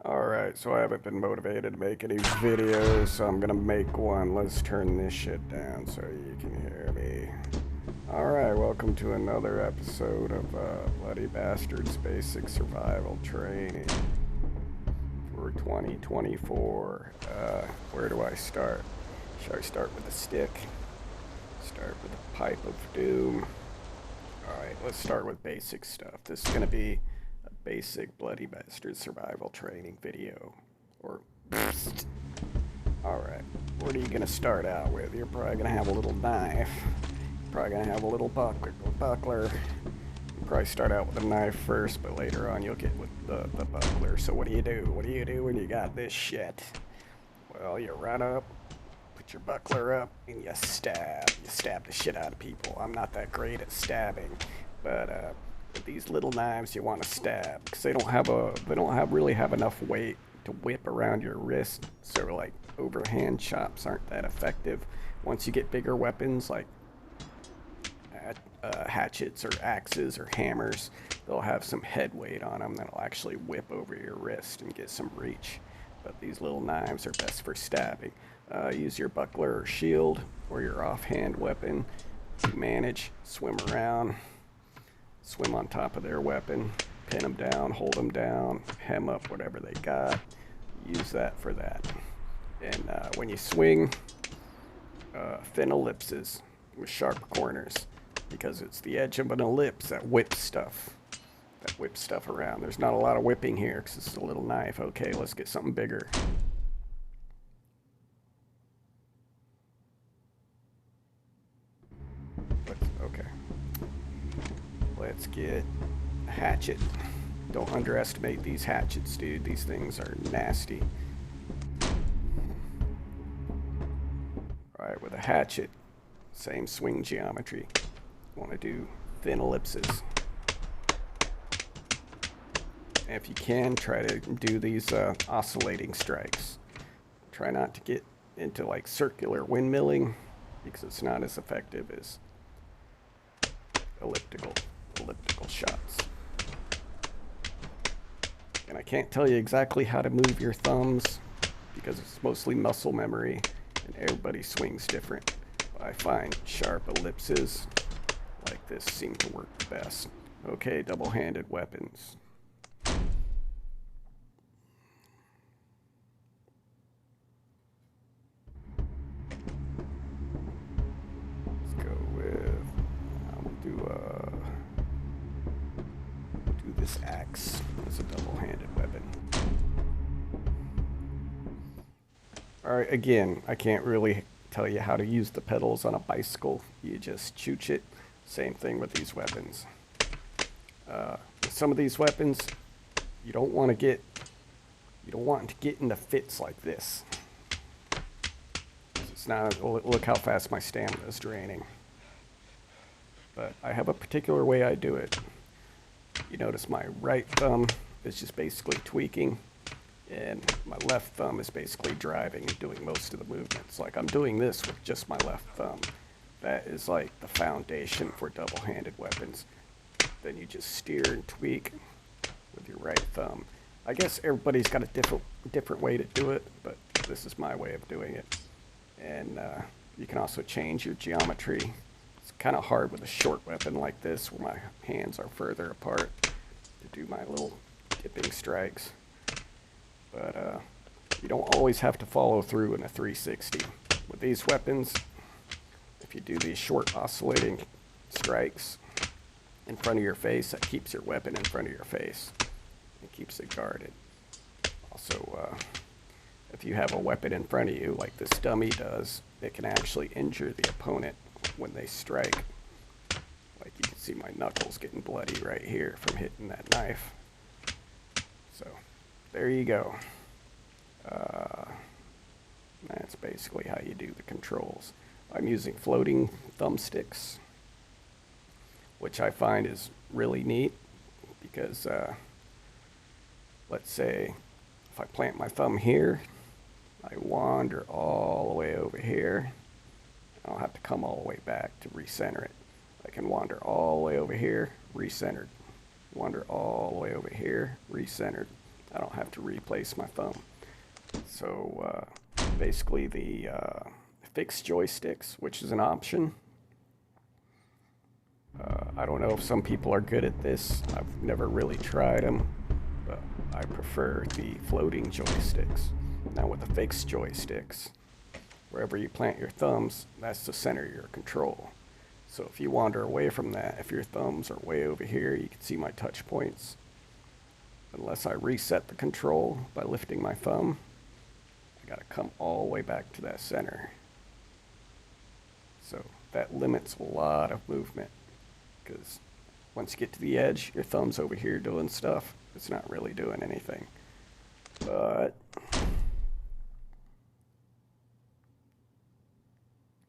Alright, so I haven't been motivated to make any videos, so I'm gonna make one. Let's turn this shit down so you can hear me. Alright, welcome to another episode of Bloody Bastards Basic Survival Training for 2024. Where do I start? Should I start with a stick? Start with a pipe of doom? Alright, let's start with basic stuff. This is gonna be basic Bloody Bastard survival training video. Or alright, what are you gonna start out with? You're probably gonna have a little knife. You're probably gonna have a little buckler. You probably start out with a knife first, but later on you'll get with the buckler. So what do you do? What do you do when you got this shit? Well, you run up, put your buckler up, and you stab. You stab the shit out of people. I'm not that great at stabbing, but with these little knives you want to stab because they don't really have enough weight to whip around your wrist, so like overhand chops aren't that effective. Once you get bigger weapons like hatchets or axes or hammers, they'll have some head weight on them that'll actually whip over your wrist and get some reach. But these little knives are best for stabbing. Use your buckler or shield or your offhand weapon to manage, swim around, swim on top of their weapon, pin them down, hold them down, hem up whatever they got. Use that for that. And when you swing, thin ellipses with sharp corners, because it's the edge of an ellipse that whips stuff. Around. There's not a lot of whipping here because it's a little knife. Okay, let's get something bigger. Okay. Let's get a hatchet. Don't underestimate these hatchets, dude. These things are nasty. Alright, with a hatchet, same swing geometry. Want to do thin ellipses. And if you can, try to do these oscillating strikes. Try not to get into like circular windmilling because it's not as effective as elliptical shots. And I can't tell you exactly how to move your thumbs because it's mostly muscle memory and everybody swings different. But I find sharp ellipses like this seem to work the best. Okay, double-handed weapons. Let's go with, we'll do this axe as a double-handed weapon. Alright, again, I can't really tell you how to use the pedals on a bicycle. You just chooch it. Same thing with these weapons. With some of these weapons, you don't want to get into fits like this. It's not. Look how fast my stamina is draining. But I have a particular way I do it. You notice my right thumb is just basically tweaking, and my left thumb is basically driving and doing most of the movements. Like I'm doing this with just my left thumb. That is like the foundation for double-handed weapons. Then you just steer and tweak with your right thumb. I guess everybody's got a different way to do it, but this is my way of doing it. And you can also change your geometry. It's kind of hard with a short weapon like this where my hands are further apart to do my little dipping strikes. But you don't always have to follow through in a 360. With these weapons, if you do these short oscillating strikes in front of your face, that keeps your weapon in front of your face. It keeps it guarded. Also, if you have a weapon in front of you, like this dummy does, it can actually injure the opponent when they strike. Like you can see my knuckles getting bloody right here from hitting that knife. So, there you go. That's basically how you do the controls. I'm using floating thumbsticks, which I find is really neat because, let's say, if I plant my thumb here, I wander all the way over here. I don't have to come all the way back to recenter it. I can wander all the way over here, recentered. wander all the way over here, recentered. I don't have to replace my thumb. So basically the fixed joysticks, which is an option. I don't know if some people are good at this. I've never really tried them, but I prefer the floating joysticks. Now with the fixed joysticks, wherever you plant your thumbs, that's the center of your control. So if you wander away from that, if your thumbs are way over here, you can see my touch points. Unless I reset the control by lifting my thumb, I gotta come all the way back to that center. So that limits a lot of movement, because once you get to the edge, your thumb's over here doing stuff. It's not really doing anything. But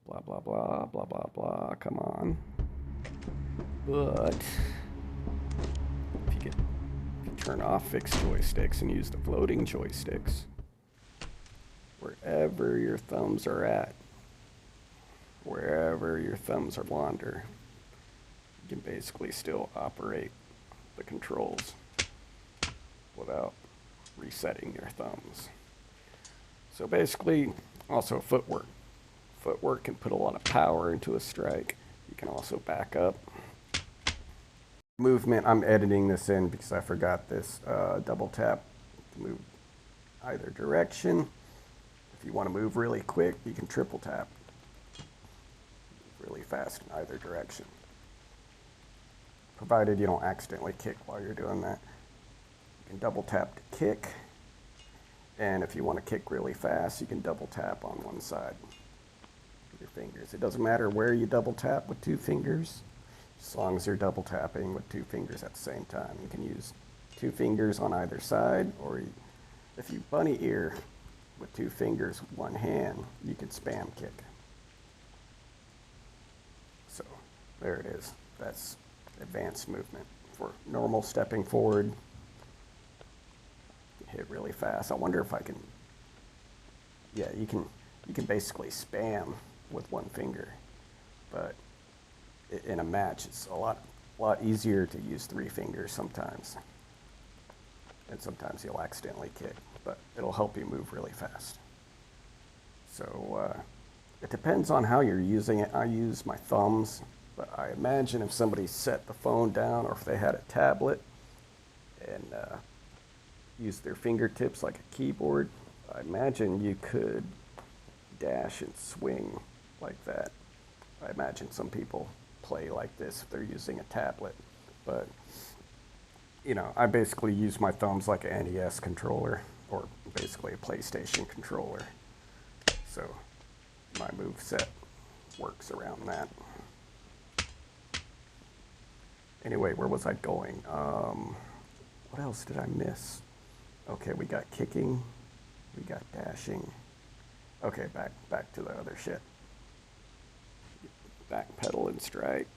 blah, blah, blah, blah, blah, blah, come on. But if you turn off fixed joysticks and use the floating joysticks, wherever your thumbs are at, wherever your thumbs are wander, you can basically still operate the controls without resetting your thumbs. So basically, also footwork. Footwork can put a lot of power into a strike. You can also back up. Movement, I'm editing this in because I forgot this. Double tap to move either direction. If you want to move really quick, you can triple tap really fast in either direction, provided you don't accidentally kick while you're doing that. You can double tap to kick, and if you want to kick really fast, you can double tap on one side with your fingers. It doesn't matter where you double tap with two fingers, as long as you're double tapping with two fingers at the same time. You can use two fingers on either side, or if you bunny ear with two fingers with one hand, you can spam kick. So there it is. That's advanced movement. For normal stepping forward, hit really fast. I wonder if I can, yeah, you can basically spam with one finger, but in a match it's a lot easier to use three fingers sometimes, and sometimes you'll accidentally kick, but it'll help you move really fast. So it depends on how you're using it. I use my thumbs, but I imagine if somebody set the phone down, or if they had a tablet and used their fingertips like a keyboard, I imagine you could dash and swing like that. I imagine some people play like this if they're using a tablet, but you know, I basically use my thumbs like an NES controller, or basically a PlayStation controller. So my move set works around that. Anyway, where was I going? What else did I miss? Okay, we got kicking, we got dashing. Okay, back to the other shit. Back pedal and strike,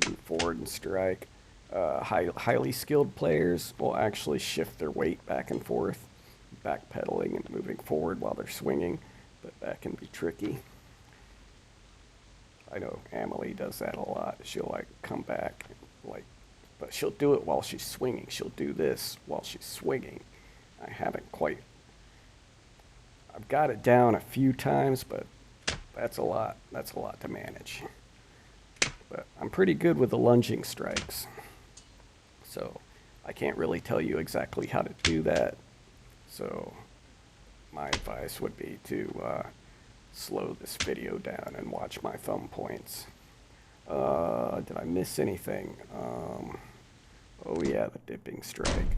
move forward and strike. Highly skilled players will actually shift their weight back and forth, back pedaling and moving forward while they're swinging, but that can be tricky. I know Emily does that a lot. She'll like come back, like, but she'll do it while she's swinging. She'll do this while she's swinging. I haven't quite, I've got it down a few times, but that's a lot to manage. But I'm pretty good with the lunging strikes, so I can't really tell you exactly how to do that. So my advice would be to slow this video down and watch my thumb points. Did I miss anything? Oh yeah, the dipping strike.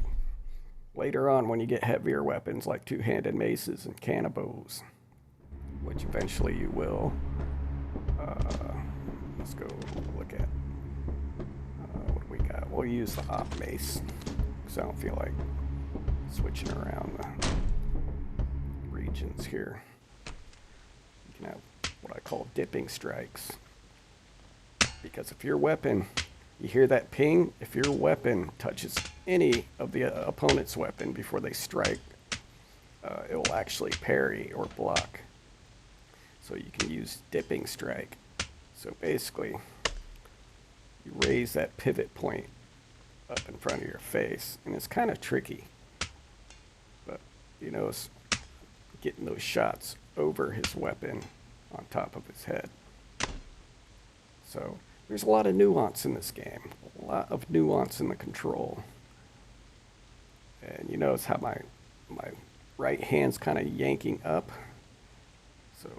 Later on, when you get heavier weapons like two-handed maces and cannibals, which eventually you will, let's go look at what we got. We'll use the op mace, because I don't feel like switching around the regions here. You can have what I call dipping strikes, because if your weapon, you hear that ping, if your weapon touches any of the opponent's weapon before they strike, it will actually parry or block. So you can use dipping strike. So basically, you raise that pivot point up in front of your face, and it's kind of tricky. But you know, it's getting those shots over his weapon on top of his head. So there's a lot of nuance in this game, a lot of nuance in the control. And you notice how my right hand's kind of yanking up. So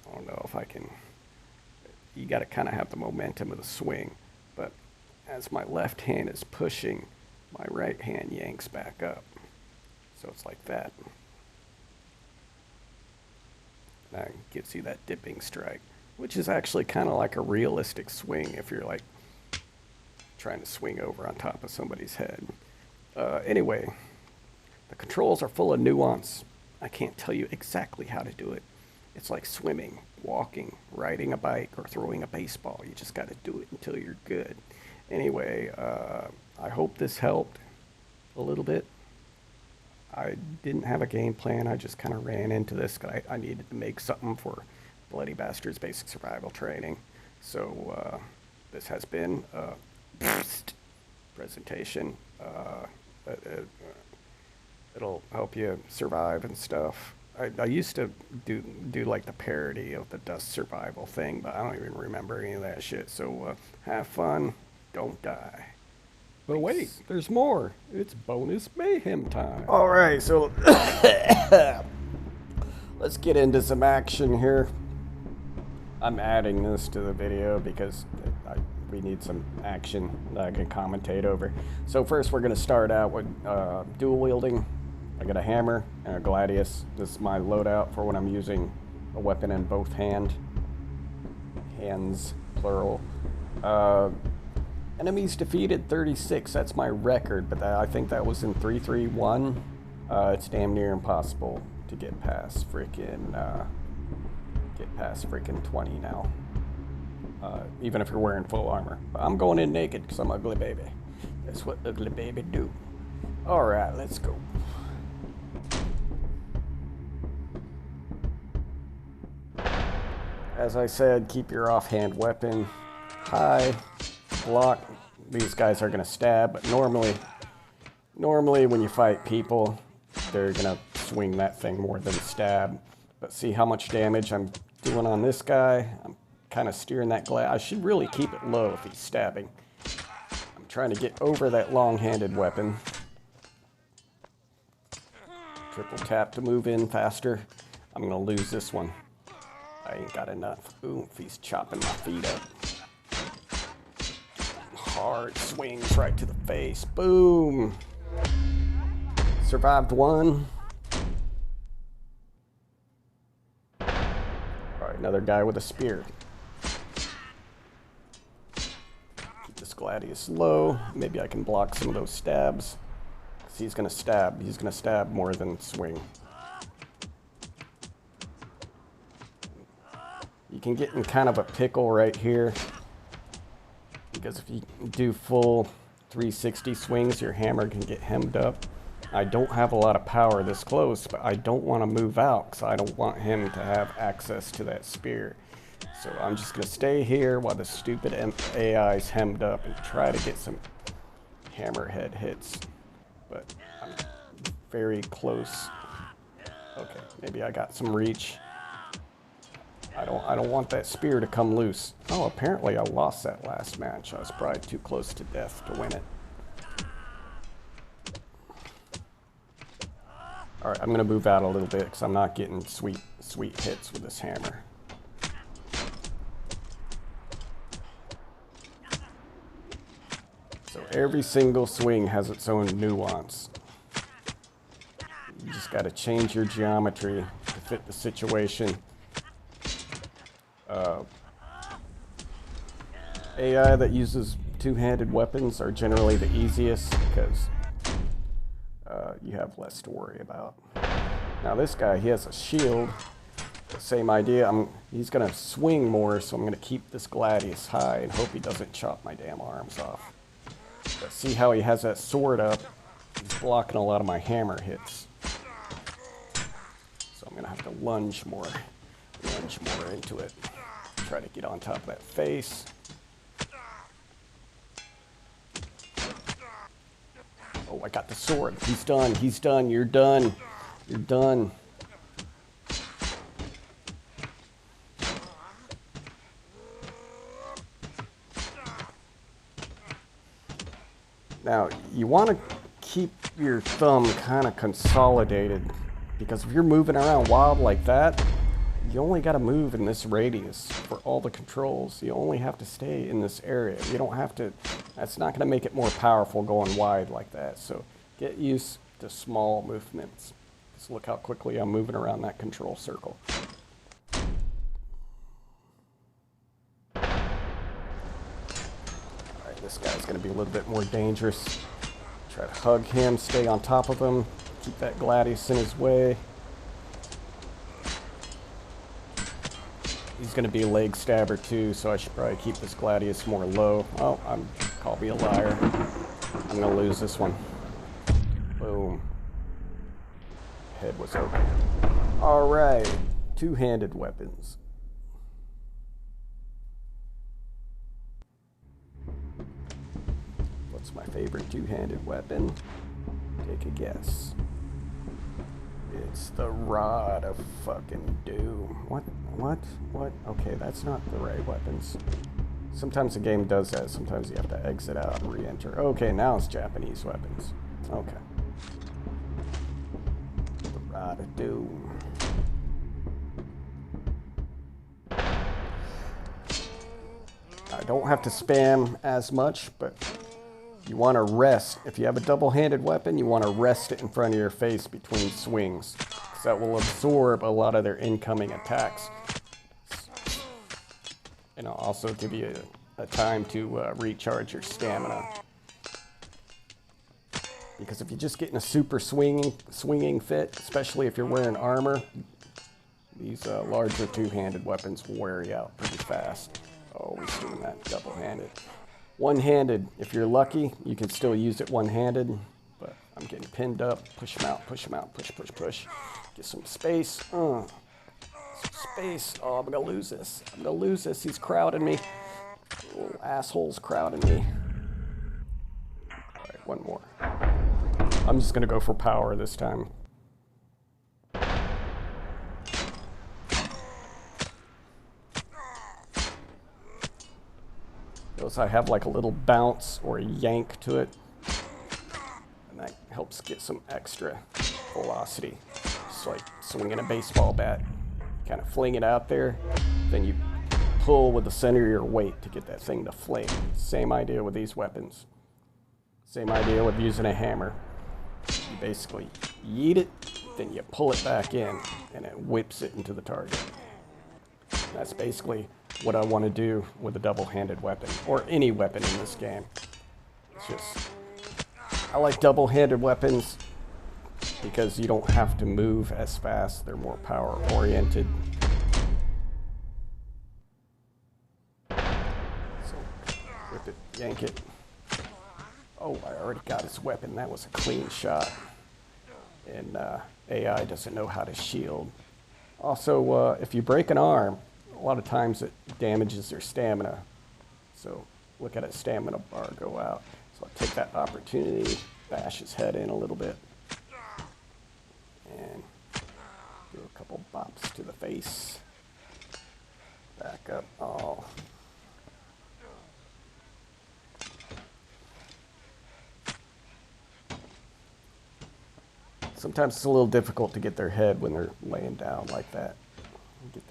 I don't know if I can, you got to kind of have the momentum of the swing. But as my left hand is pushing, my right hand yanks back up. So it's like that. That gives you that dipping strike, which is actually kind of like a realistic swing if you're like trying to swing over on top of somebody's head. Anyway, the controls are full of nuance. I can't tell you exactly how to do it. It's like swimming, walking, riding a bike, or throwing a baseball. You just got to do it until you're good. Anyway, I hope this helped a little bit. I didn't have a game plan. I just kind of ran into this because I needed to make something for Bloody Bastards Basic Survival Training. So this has been a presentation. It'll help you survive and stuff. I used to do like the parody of the Dust Survival thing, but I don't even remember any of that shit. So have fun, don't die. But wait, there's more. It's bonus Mayhem time. All right, so let's get into some action here. I'm adding this to the video because we need some action that I can commentate over. So first we're going to start out with dual wielding. I got a hammer and a gladius. This is my loadout for when I'm using a weapon in both hands, plural. Enemies defeated 36, that's my record, but I think that was in 3-3-1. It's damn near impossible to get past freaking 20 now. Even if you're wearing full armor. But I'm going in naked because I'm ugly baby. That's what ugly baby do. Alright, let's go. As I said, keep your offhand weapon high. Block. These guys are going to stab, but normally when you fight people, they're going to swing that thing more than stab. But see how much damage I'm doing on this guy? I'm kind of steering that I should really keep it low if he's stabbing. I'm trying to get over that long-handed weapon. Triple tap to move in faster. I'm going to lose this one. I ain't got enough. Ooh, he's chopping my feet up. Hard swings right to the face. Boom. Survived one. All right, another guy with a spear. Keep this gladius low. Maybe I can block some of those stabs. 'Cause he's gonna stab. He's gonna stab more than swing. You can get in kind of a pickle right here. Because if you do full 360 swings, your hammer can get hemmed up. I don't have a lot of power this close, but I don't want to move out because I don't want him to have access to that spear. So I'm just going to stay here while the stupid AI is hemmed up and try to get some hammerhead hits. But I'm very close. Okay, maybe I got some reach. I don't want that spear to come loose. Oh, apparently I lost that last match. I was probably too close to death to win it. All right, I'm gonna move out a little bit because I'm not getting sweet hits with this hammer. So every single swing has its own nuance. You just gotta change your geometry to fit the situation. AI that uses two-handed weapons are generally the easiest because you have less to worry about. Now this guy, he has a shield. Same idea. He's going to swing more, so I'm going to keep this gladius high and hope he doesn't chop my damn arms off. But see how he has that sword up? He's blocking a lot of my hammer hits. So I'm going to have to lunge more into it. Try to get on top of that face. Oh, I got the sword. He's done. He's done. You're done. You're done. Now, you want to keep your thumb kind of consolidated, because if you're moving around wild like that, you only got to move in this radius for all the controls. You only have to stay in this area. You don't have to, that's not going to make it more powerful going wide like that. So get used to small movements. Just look how quickly I'm moving around that control circle. This guy's going to be a little bit more dangerous. Try to hug him, stay on top of him, keep that Gladius in his way. He's going to be a leg stabber too, so I should probably keep this Gladius more low. Oh, call me a liar. I'm going to lose this one. Boom. Head was open. All right, two-handed weapons. What's my favorite two-handed weapon? Take a guess. It's the Rod of fucking Doom. What? Okay, that's not the right weapons. Sometimes the game does that. Sometimes you have to exit out and re-enter. Okay, now it's Japanese weapons. Okay. The Rod of Doom. I don't have to spam as much, but you want to rest. If you have a double-handed weapon, you want to rest it in front of your face between swings, because that will absorb a lot of their incoming attacks. And it'll also give you a time to recharge your stamina. Because if you just get in a super swinging fit, especially if you're wearing armor, these larger two-handed weapons will wear you out pretty fast. Oh, we're doing that double-handed. One-handed, if you're lucky, you can still use it one-handed, but I'm getting pinned up. Push him out, push him out, push, push, push. Get some space. Some space. Oh, I'm gonna lose this. I'm gonna lose this. He's crowding me. Little asshole's crowding me. All right, one more. I'm just gonna go for power this time. Notice I have like a little bounce or a yank to it, and that helps get some extra velocity. Just like swinging a baseball bat. Kind of fling it out there, then you pull with the center of your weight to get that thing to fling. Same idea with these weapons. Same idea with using a hammer. You basically yeet it, then you pull it back in, and it whips it into the target. And that's basically what I want to do with a double-handed weapon, or any weapon in this game. It's just, I like double-handed weapons because you don't have to move as fast. They're more power-oriented. So, whip it, yank it. Oh, I already got his weapon. That was a clean shot. And AI doesn't know how to shield. Also, if you break an arm, a lot of times it damages their stamina. So look at his stamina bar go out. So I'll take that opportunity, bash his head in a little bit, and do a couple bops to the face. Back up. Oh. Sometimes it's a little difficult to get their head when they're laying down like that. Get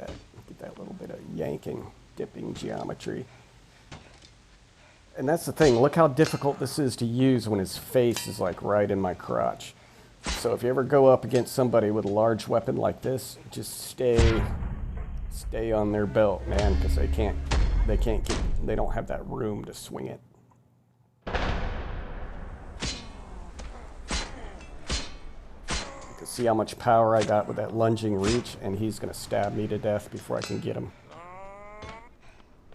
that little bit of yanking, dipping geometry. And that's the thing, look how difficult this is to use when his face is like right in my crotch. So if you ever go up against somebody with a large weapon like this, just stay on their belt, man, because they don't have that room to swing it. See how much power I got with that lunging reach, and he's going to stab me to death before I can get him.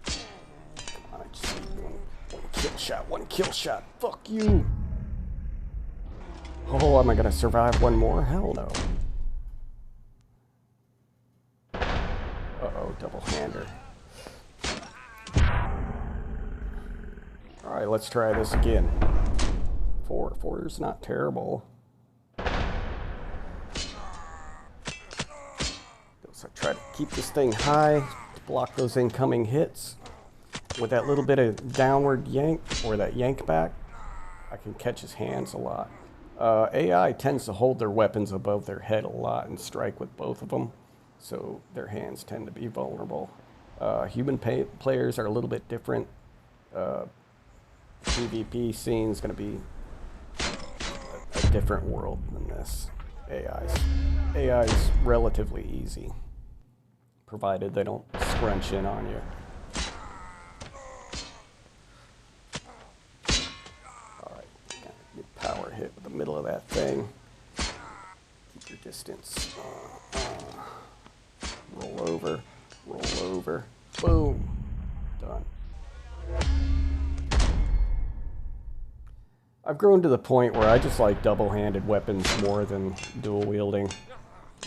Come on, I just need one kill shot. Fuck you. Oh, am I going to survive one more? Hell no. Uh-oh, double-hander. All right, let's try this again. 4 is not terrible. So try to keep this thing high to block those incoming hits. With that little bit of downward yank, or that yank back, I can catch his hands a lot. AI tends to hold their weapons above their head a lot and strike with both of them, so their hands tend to be vulnerable. Human players are a little bit different. PvP scene is going to be a different world than this. AI's relatively easy, provided they don't scrunch in on you. Power hit with the middle of that thing. Keep your distance. Roll over, boom, done. I've grown to the point where I just like double-handed weapons more than dual wielding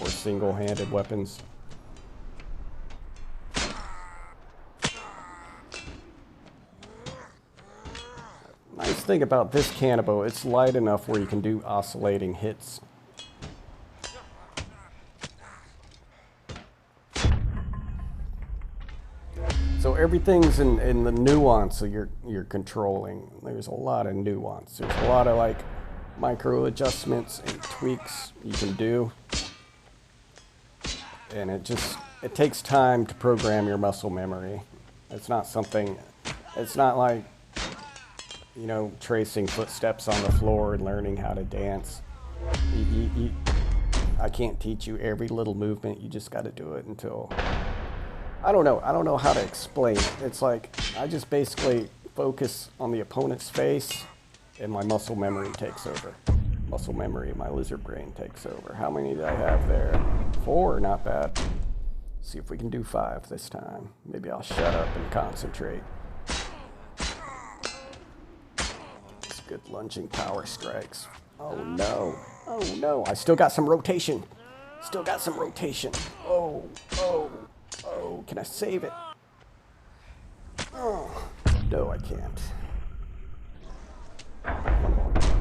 or single-handed weapons. Nice thing about this cannibal, it's light enough where you can do oscillating hits. So everything's in the nuance of you're controlling. There's a lot of nuance. There's a lot of like micro adjustments and tweaks you can do. And it takes time to program your muscle memory. It's not like, you know, tracing footsteps on the floor and learning how to dance. I can't teach you every little movement. You just got to do it until... I don't know how to explain it. It's like I just basically focus on the opponent's face and my muscle memory takes over. Muscle memory, my lizard brain takes over. How many did I have there? 4, not bad. See if we can do 5 this time. Maybe I'll shut up and concentrate. Good lunging power strikes. Oh no, I still got some rotation. Oh, can I save it? Oh, no, I can't.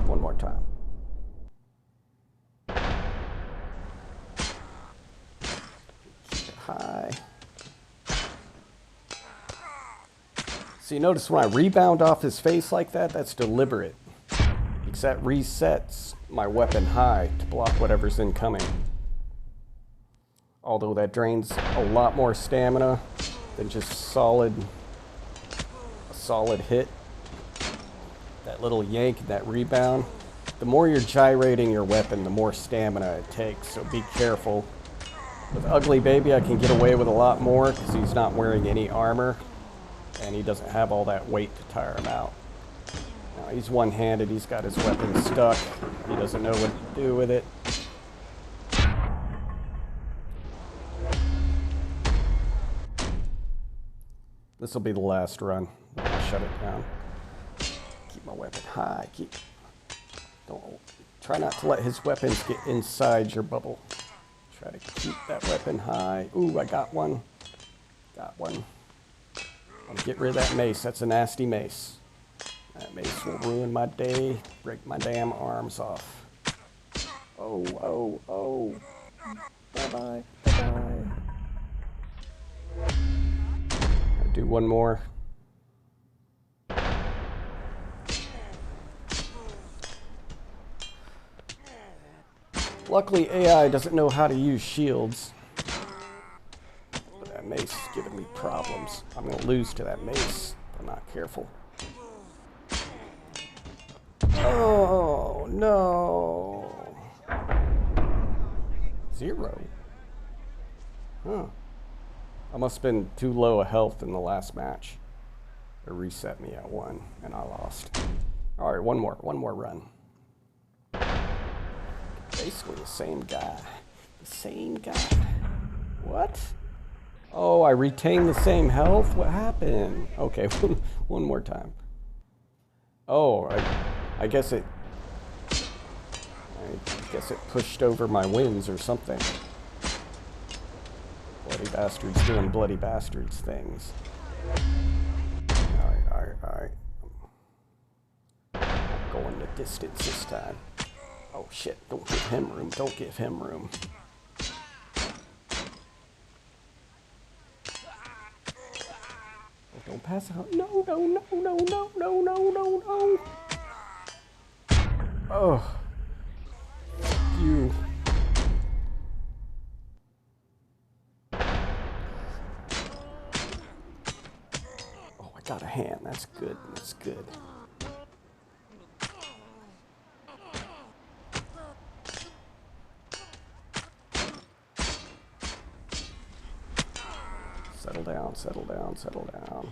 One more time. Keep it high. So you notice when I rebound off his face like that, that's deliberate. Because that resets my weapon high to block whatever's incoming. Although that drains a lot more stamina than just a solid hit. That little yank and that rebound. The more you're gyrating your weapon, the more stamina it takes, so be careful. With Ugly Baby, I can get away with a lot more because he's not wearing any armor. And he doesn't have all that weight to tire him out. Now, he's one-handed, he's got his weapon stuck. He doesn't know what to do with it. This will be the last run. I'll shut it down. Keep my weapon high. Try not to let his weapons get inside your bubble. Try to keep that weapon high. Ooh, I got one. I'll get rid of that mace. That's a nasty mace. That mace will ruin my day, break my damn arms off. Oh. Bye-bye. I'll do one more. Luckily, AI doesn't know how to use shields. That mace is giving me problems. I'm going to lose to that mace if I'm not careful. Oh, no. 0. Huh. I must have been too low a health in the last match. It reset me at 1, and I lost. All right, one more run. Basically the same guy. What? Oh, I retained the same health? What happened? Okay, one more time. Oh, I guess it pushed over my wins or something. Bloody bastards doing bloody bastards things. Alright. I'm going to distance this time. Oh shit, don't give him room, don't give him room. Oh, don't pass out. No, no, no, no, no, no, no, no, no. Oh. You. Oh, I got a hand. That's good. That's good. Settle down, settle down, settle down.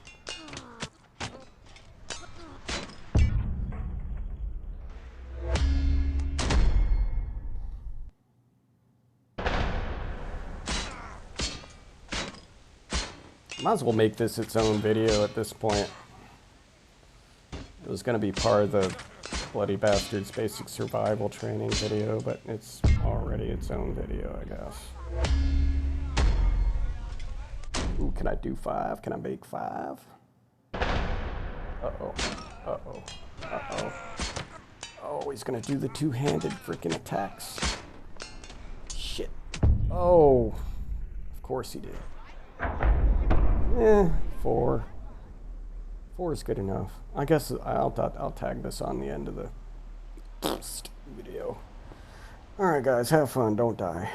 Might as well make this its own video at this point. It was going to be part of the Bloody Bastards basic survival training video, but it's already its own video, I guess. Ooh, can I do 5? Can I make 5? Uh-oh. Uh-oh. Uh-oh. Oh, he's going to do the two-handed freaking attacks. Shit. Oh. Of course he did. 4. 4 is good enough. I guess I'll tag this on the end of the video. Alright guys, have fun, don't die.